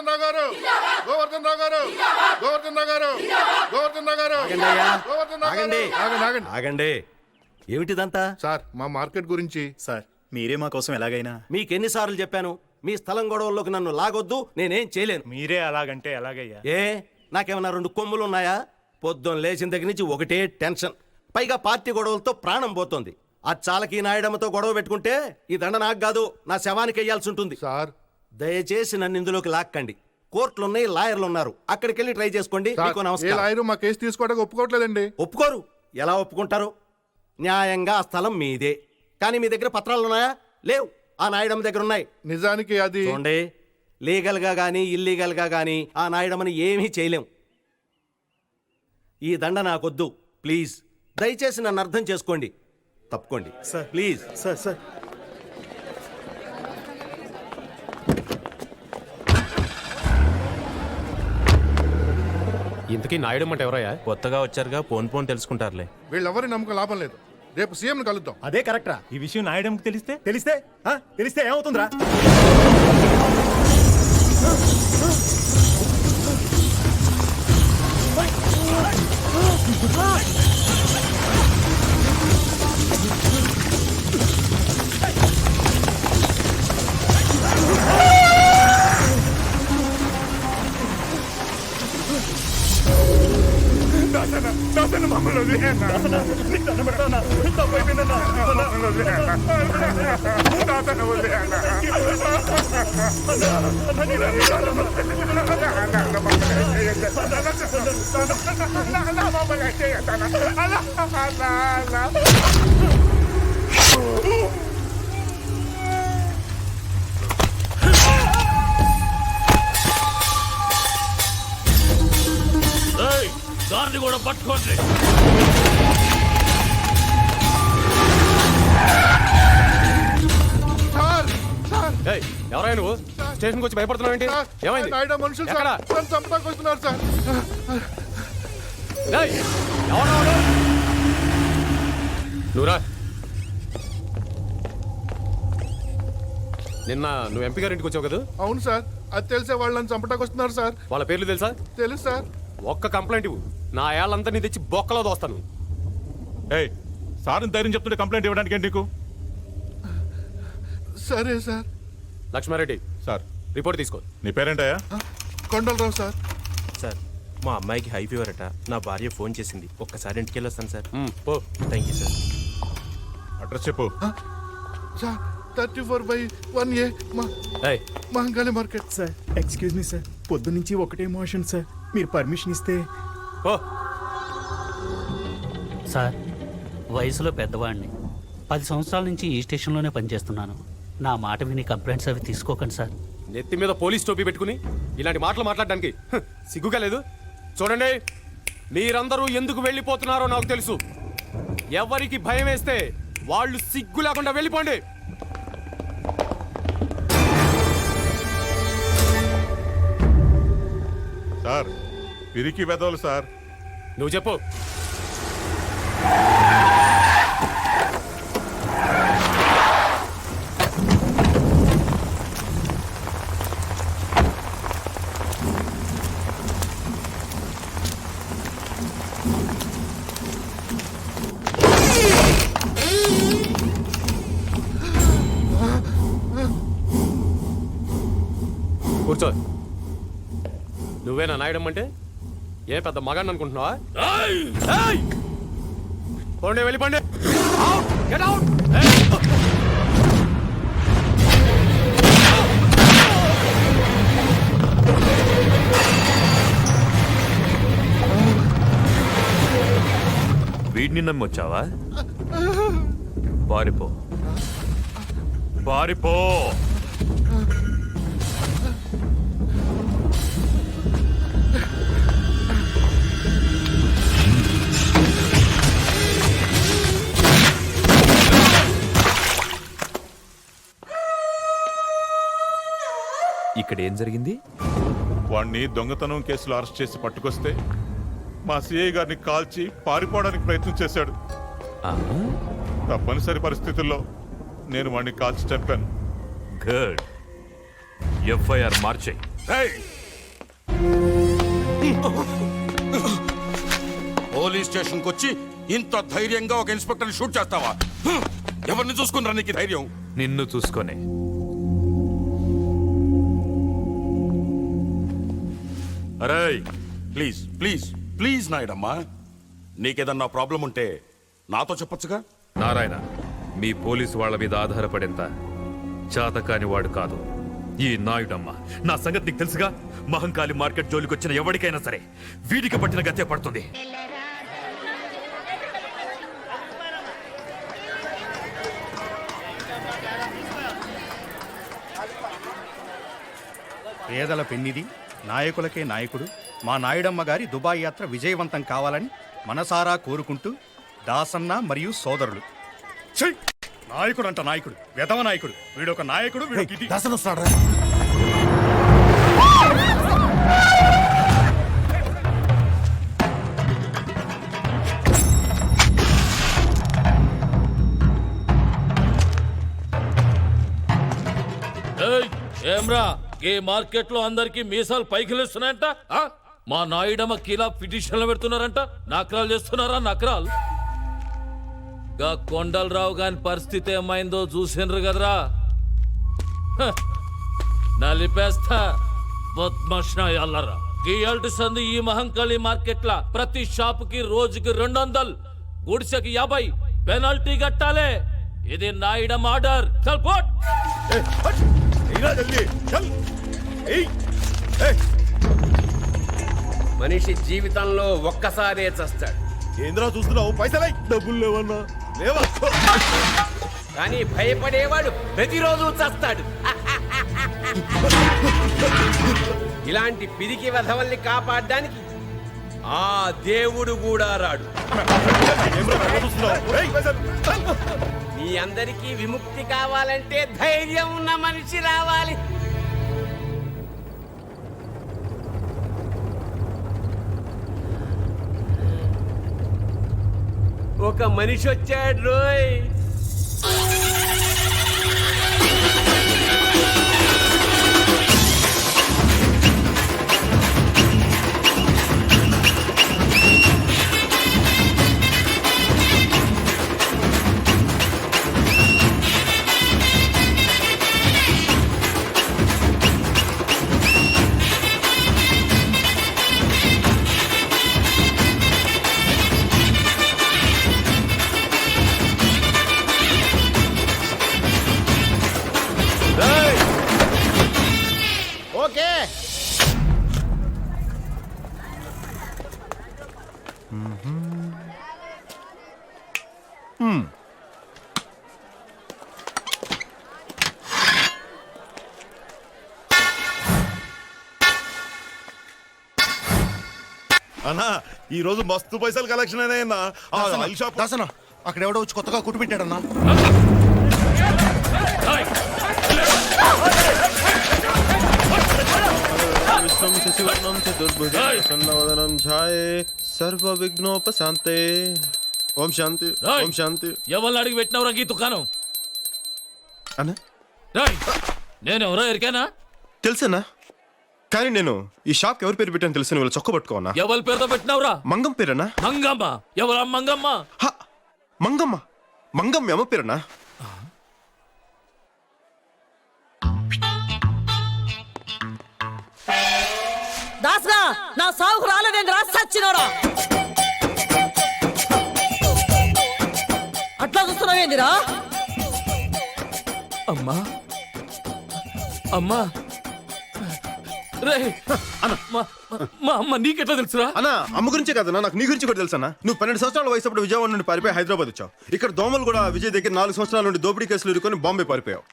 గోవర్ధన్ రావు గారు, గోవర్ధన్ రావు గారు, గోవర్ధన్ రావు గారు, గోవర్ధన్ రావు గారు, గోవర్ధన్ రావు గారు. ఆగండి. ఆగండి. ఏమిటిదంతా? సార్ మా మార్కెట్ గురించి. సార్ మీరే మా కోసం ఎలాగైనా. మీకెన్నిసార్లు చెప్పాను మీ స్థలం గొడవల్లోకి నన్ను లాగొద్దు, నేనేం చేయలేను. మీరే అలాగంటే ఎలాగయ్యా? ఏ నాకేమన్నా 2 కొమ్ములు ఉన్నాయా? పొద్దున్న లేచిన దగ్గర నుంచి ఒకటే టెన్షన్, పైగా పార్టీ గొడవలతో ప్రాణం పోతోంది. ఆ చాలకి నాయడమ్మతో గొడవ పెట్టుకుంటే ఈ దండ నాకు కాదు, నా శవానికి వెయ్యాల్సి ఉంటుంది. సార్ దయచేసి నన్ను ఇందులోకి లాక్కండి. కోర్టులున్నాయి, లాయర్లు ఉన్నారు, అక్కడికి వెళ్ళి ట్రై చేసుకోండి. మీకు ఏ నమస్కారం. లాయరు మా కేసు తీసుకోవడానికి ఒప్పుకోవట్లేదండి. ఒప్పుకోరు? ఎలా ఒప్పుకుంటారు? న్యాయంగా ఆ స్థలం మీదే, కానీ మీ దగ్గర పత్రాలు ఉన్నాయా? లేవు. ఆ నాయుడమ్మ దగ్గర ఉన్నాయి. నిజానికి అది చూడండి, లీగల్ గా గానీ ఇల్లీగల్ గా గానీ ఆ నాయుడమ్మని ఏమీ చేయలేం. ఈ దండ నాకొద్దు, ప్లీజ్. దయచేసి నన్ను అర్థం చేసుకోండి. తప్పుకోండి సార్. ప్లీజ్. సార్ ఇంతకీ నాయుడమ్మంటే ఎవరయ్యా? కొత్తగా వచ్చారుగా, పోన్ తెలుసుకుంటారులే. వీళ్ళెవరి నమ్మకం లాభం లేదు. రేపు సీఎం కలుద్దాం. అదే కరెక్టరా? ఈ విషయం నాయుడంకి తెలిస్తే ఏమవుతుందిరా? దాన్ని కూడా పట్టుకోండి. ఎవరైనా నువ్వు స్టేషన్కి వచ్చి భయపడుతున్నావు ఏంటి? ఏమైంది? నాయుడు మనుషులు సార్ నన్ను చంపడానికి వస్తున్నారు సార్. నువ్వురా. నిన్న నువ్వు ఎంపీ గారి ఇంటికి వచ్చావు కదా? అవును సార్, అది తెలిసే వాళ్ళు నన్ను చంపడానికి వస్తున్నారు సార్. వాళ్ళ పేర్లు తెలుసా? తెలుసు సార్. ఒక్క కంప్లైంట్ ఇవ్వు, నా ఏళ్ళంతా నీ తెచ్చి బొక్కలో దోస్తాను. సార్ని ధైర్యం చెప్తుంటే కంప్లైంట్ ఇవ్వడానికి ఏంటి నీకు? సరే సార్. లక్ష్మారెడ్డి సార్ రిపోర్ట్ తీసుకో. నీ పేరేంటయ్యా? కొండలరావు సార్. సార్ మా అమ్మాయికి హై ఫీవర్ అట, నా భార్య ఫోన్ చేసింది, ఒక్కసారి ఇంటికి వెళ్ళొస్తాను సార్. పో. Thank you sir. అడ్రస్ చెప్పు. Sir 34/1A Mahankali market. Sir excuse me sir, పొద్దున్నుంచి ఒకటే మోషన్ సార్, మీరు పర్మిషన్ ఇస్తే. పో. సార్ వయసులో పెద్దవాడిని, 10 సంవత్సరాల నుంచి ఈ స్టేషన్లోనే పనిచేస్తున్నాను. నా మాట విని కంప్లైంట్స్ అవి తీసుకోకండి సార్. నెత్తి మీద పోలీస్ టోపీ పెట్టుకుని ఇలాంటి మాటలు మాట్లాడడానికి సిగ్గుగా లేదు? చూడండి, మీరందరూ ఎందుకు వెళ్ళిపోతున్నారో నాకు తెలుసు. ఎవరికి భయం వేస్తే వాళ్ళు సిగ్గు లేకుండా వెళ్ళిపోండి. సార్ పిరికి వెదవలు సార్. నువ్వు చెప్పు. కూర్చో. నువ్వేనా నాయడం అంటే? ఏ పెద్ద మగాన్ని అనుకుంటున్నావా? పోండి, వెళ్ళిపోండి. వీడిని నమ్మొచ్చావా? పారిపో, పారిపో. ఇక్కడ ఏం జరిగింది? వాణ్ణి దొంగతనం కేసులో అరెస్ట్ చేసి పట్టుకొస్తే మా సిఐ గారిని కాల్చి పారిపోవడానికి ప్రయత్నం చేశాడు. తప్పనిసరి పరిస్థితుల్లో నేను వాణ్ణి కాల్చి చంపాను. గుడ్. ఎఫ్ఐఆర్ మార్చేయ్. పోలీస్ స్టేషన్కి వచ్చి ఇంత ధైర్యంగా ఒక ఇన్స్పెక్టర్ని షూట్ చేస్తావా? ఎవరిని చూసుకున్నారా నీకు ధైర్యం? నిన్ను చూసుకొని అరే ప్లీజ్ ప్లీజ్ ప్లీజ్ నాయుడమ్మా, నీకేదన్నా ప్రాబ్లం ఉంటే నాతో చెప్పొచ్చుగా. నారాయణ, మీ పోలీసు వాళ్ళ మీద ఆధారపడేంత చాతకాని వాడు కాదు ఈ నాయుడమ్మ. నా సంగతి నీకు తెలుసుగా. మహంకాళి మార్కెట్ జోలికి వచ్చిన ఎవరికైనా సరే వీడికి పట్టిన గతే పడుతుంది. పేదల పెన్నిది, నాయకులకే నాయకుడు, మా నాయుడమ్మ గారి దుబాయ్ యాత్ర విజయవంతం కావాలని మనసారా కోరుకుంటూ దాసన్న మరియు సోదరులు. ఛీ! నాయకుడు అంట నాయకుడు, వెధవ నాయకుడు. వీడొక నాయకుడు, వీడు ఇది. ఏమ్రా ఈ మార్కెట్ లో అందరికి మీసాలు పైకి లేస్తున్నాయంట. మా నాయుడమ్మ కిలా పిటిషన్లు పెడుతున్నారంట. నకరాలు చేస్తున్నారా? నకరాలు గా కొండలరావు గాని పరిస్థితి ఏమైందో చూసిండ్రు కదరా. నలిపేస్తా బద్మాషాయల్లరా. గీయాల్టి సంది ఈ మహంకాళి మార్కెట్ లా ప్రతి షాప్ కి రోజుకి 200, గుడిసెకి 50 పెనాల్టీ కట్టాలి. ఇది నాయుడమ్మ ఆర్డర్. చల్ పోట్. మనిషి జీవితంలో ఒక్కసారే చస్తాడు. ఏంద్రా చూస్తున్నావు? పైసలై డబ్బులు లేవన్నా లేవా? కానీ భయపడేవాడు ప్రతిరోజు చస్తాడు. ఇలాంటి పిరికి వెధవల్ని కాపాడడానికి ఆ దేవుడు కూడా రాడు. మీ అందరికీ విముక్తి కావాలంటే ధైర్యం ఉన్న మనిషి రావాలి. ఒక మనిషి వచ్చాడు రోయ్. ఓకే. అన్నా ఈ రోజు మస్తు పైసలు కలెక్షన్ అయినా. దాసన అక్కడ ఎవడో వచ్చి కొత్తగా కుట్టు పెట్టాడన్నా. శశివర్ణం చతుర్భుజం ప్రసన్నవదనం ఛాయే సర్వ విఘ్నోపశాంతే. ఓం శాంతి, ఓం శాంతి. ఎవరిని అడిగి పెట్టినవరా ఈ దుకాణం? అన్నా నేనెవరో ఎరికానా? తెలుసన్నా, కానీ నేను ఈ షాప్ ఎవరి పేరు పెట్టాను తెలుసు. వీళ్ళు చొక్క పట్టుకోనా? ఎవరి పేరుతో పెట్టినవరా? మంగం పేరన్నా. మంగమ్మ? ఎవరా మంగమ్మ? మంగమ్మ. మంగమ్మ అమ్మ పేరన్నా. దాస్గా నా సాగుకు రాలేదేంద్రా సచ్చినోడా. అట్లా చూస్తున్నావేందిరా? అమ్మా అమ్మా రే మా అమ్మ నీకెట్లా తెలుసురా? అన్నా అమ్మ గురించే కదన్నా, నాకు నీ గురించి కూడా తెలుసన్నా. నువ్వు 12 సంవత్సరాల వయసు అప్పుడు విజయవాడ నుండి పారిపోయి హైదరాబాద్ వచ్చావు. ఇక్కడ దోమలు కూడా విజయ్ దగ్గర 4 సంవత్సరాల నుండి దోపిడీ కేసులు ఇరుకొని బాంబే పారిపోయావు.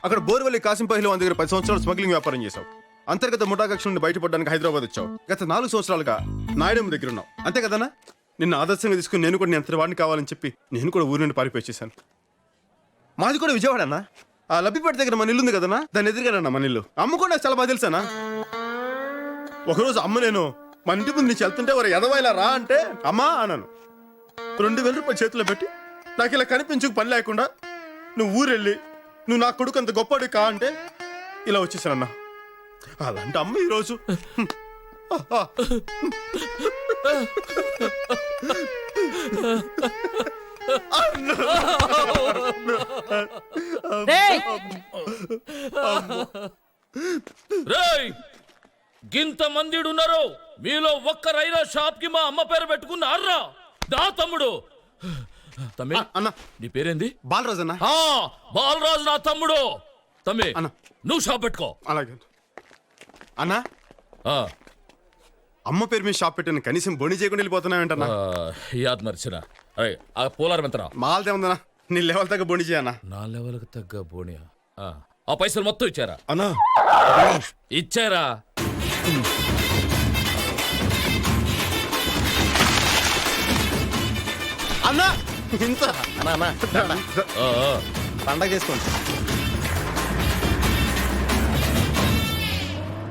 అక్కడ బోర్వెల్లి కాసిం పహిల్వాన్ దగ్గర 10 సంవత్సరాలు స్మగ్లింగ్ వ్యాపారం చేశావు. అంతర్గత ముఠా కక్ష నుండి బయటపడడానికి హైదరాబాద్ వచ్చావు. గత 4 సంవత్సరాలుగా నాయుడమ్మ దగ్గర ఉన్నావు. అంతే కదన్నా? నిన్ను ఆదర్శంగా తీసుకుని నేను కూడా అంతటి వాడిని కావాలని చెప్పి నేను కూడా ఊరి నుండి పారిపోయి వచ్చేసాను. మాది కూడా విజయవాడ అన్న. ఆ లబ్బిపేట దగ్గర మన ఇల్లు ఉంది కదన్నా, దాన్ని ఎదురుగానన్నా మన ఇల్లు. అమ్మ కూడా నాకు చాలా బాగా తెలుసానా. ఒకరోజు అమ్మ నేను మన ఇంటి ముందు నుంచి వెళ్తుంటే ఒక ఎదవైలా రా అంటే అమ్మా అన్నాను. 2000 రూపాయలు చేతిలో పెట్టి నాకు ఇలా కనిపించుకు పని లేకుండా నువ్వు ఊరెళ్ళి నువ్వు నా కొడుకు అంత గొప్పవాడు కా అంటే ఇలా వచ్చేసానన్నా. అలాంటి అమ్మ ఈరోజు రేయ్, రేయ్ గింత మందిడు ఉన్నారు మీలో ఒక్కరైనా షాప్ కి మా అమ్మ పేరు పెట్టుకున్నారా దా తమ్ముడు తమ్మి అన్న నీ పేరేంది బాలరాజు అన్న. ఆ బాలరాజు నా తమ్ముడు తమ్మి అన్న. నువ్వు షాప్ పెట్టుకో అలాగే అన్న. ఆ, అమ్మ పేరు మీద షాప్ పెట్టాను, కనీసం బొని చేయకుండా వెళ్ళిపోతున్నావేంటన్నా? యాద్ మర్చిన అరే ఆ పోలారం ఎంతరా మాలదే ఉందన్నా, నీ లెవెల్ తగ్గ బొని చేయన్నా. నా లెవెల్కి తగ్గ బోనియా ఆ పైసలు మొత్తం ఇచ్చారా అన్నా ఇచ్చారా అన్నా ఇంత అన్నా ఆ, ఆ. పండగ చేసుకోండి.